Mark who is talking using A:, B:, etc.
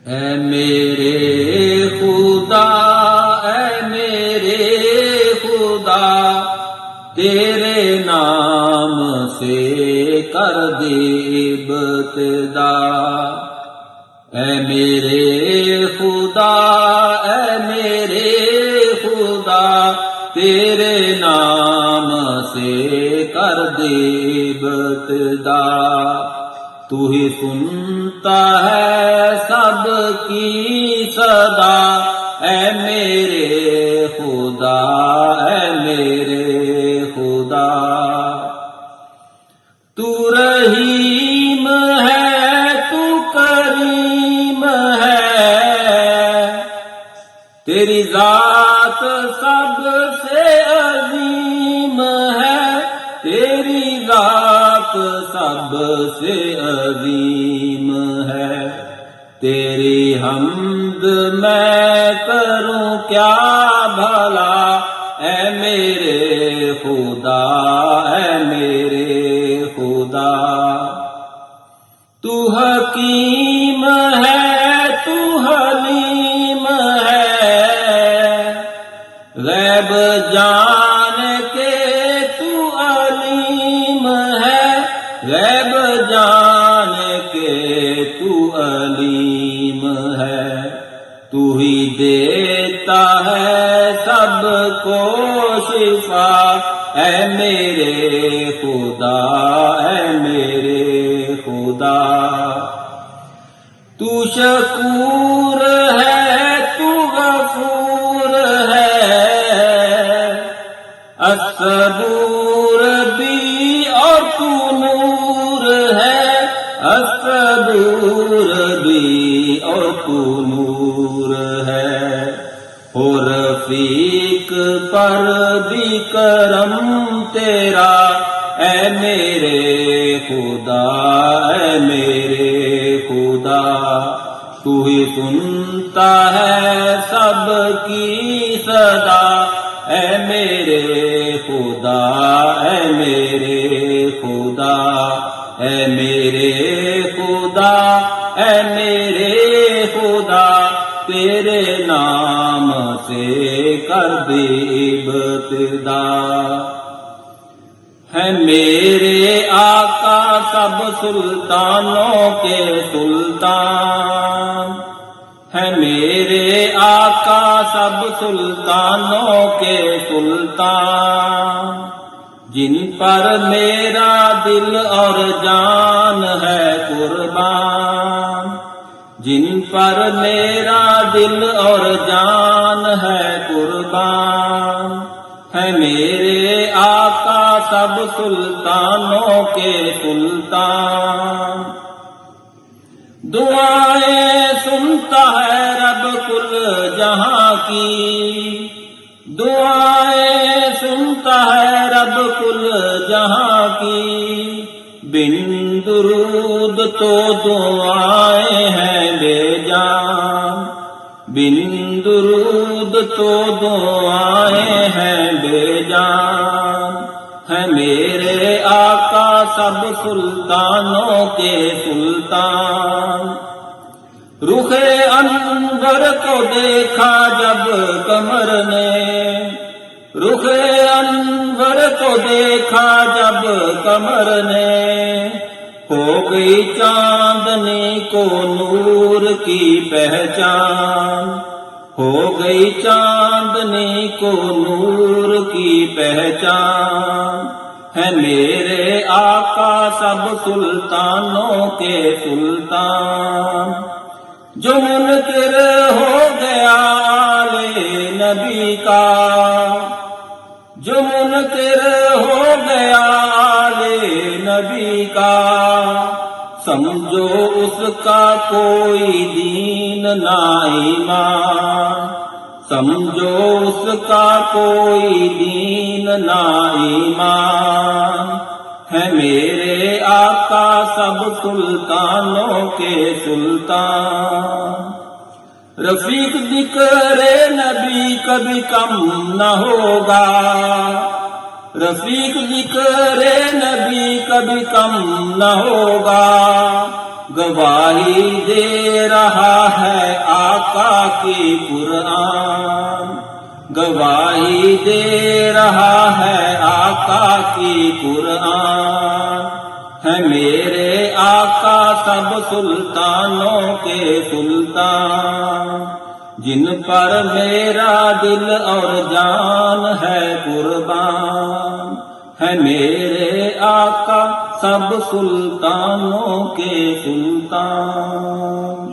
A: اے میرے خدا، اے میرے خدا، تیرے نام سے کر دے ابتدا۔ اے میرے خدا، اے میرے خدا، تیرے نام سے کر دے ابتدا۔ تو ہی سنتا ہے سب کی صدا، اے میرے خدا، اے میرے خدا۔ تو رحیم ہے، تو کریم ہے، تیری ذات سب سے عظیم ہے، تیری ذات سب سے عظیم ہے۔ تیری حمد میں کروں کیا بھلا، اے میرے خدا، اے میرے خدا۔ تو حکیم ہے، تو حلیم ہے، غیب جان کے تو علیم ہے، غیب جان کے تو علیم ہے۔ تو ہی دیتا ہے سب کو شفا، اے میرے خدا، اے میرے خدا۔ تو شکور ہے، تو غفور ہے، الصبور بھی اور تو نور ہے، الصبور بھی اور تو نور ہے۔ ہو رفیق پر بھی کرم تیرا، اے میرے خدا، اے میرے خدا۔ تو ہی سنتا ہے سب کی صدا، اے میرے خدا، اے میرے خدا، اے میرے خدا، اے میرے خدا، تیرے نام سے کر دے ابتدا۔ ہے میرے آقا سب سلطانوں کے سلطان، ہے میرے آقا سب سلطانوں کے سلطان، جن پر میرا دل اور جان ہے قربان، جن پر میرا دل اور جان ہے قربان۔ ہے میرے آقا سب سلطانوں کے سلطان، دعائیں سنتا ہے رب کل جہاں کی، دعائیں سنتا ہے رب کل جہاں کی۔ بن درود تو دعائیں ہیں بے جان، بن درود تو دعائیں ہیں بے جان۔ ہے میرے آقا سب سلطانوں کے سلطان، رخ انور کو دیکھا جب قمر نے، رخ انور کو دیکھا جب قمر نے، ہو گئی چاندنی کو نور کی پہچان، ہو گئی چاندنی کو نور کی پہچان۔ ہے میرے آقا سب سلطانوں کے سلطان، جو منکر ہو گیا آل نبی کا، جو منکر ہو گیا آل نبی کا، سمجھو اس کا کوئی دین نہ ایمان، سمجھو اس کا کوئی دین نہ ایمان۔ ہے میرے آقا سب سلطانوں کے سلطان، رفیق ذکر نبی کبھی کم نہ ہوگا، رفیق ذکر نبی کبھی کم نہ ہوگا، گواہی دے رہا ہے آقا کی قرآن، گواہی دے رہا ہے آقا کی قرآن، ہے میرے آقا سب سلطانوں کے سلطان، جن پر میرا دل اور جان ہے قربان، ہے میرے آقا سب سلطانوں کے سلطان۔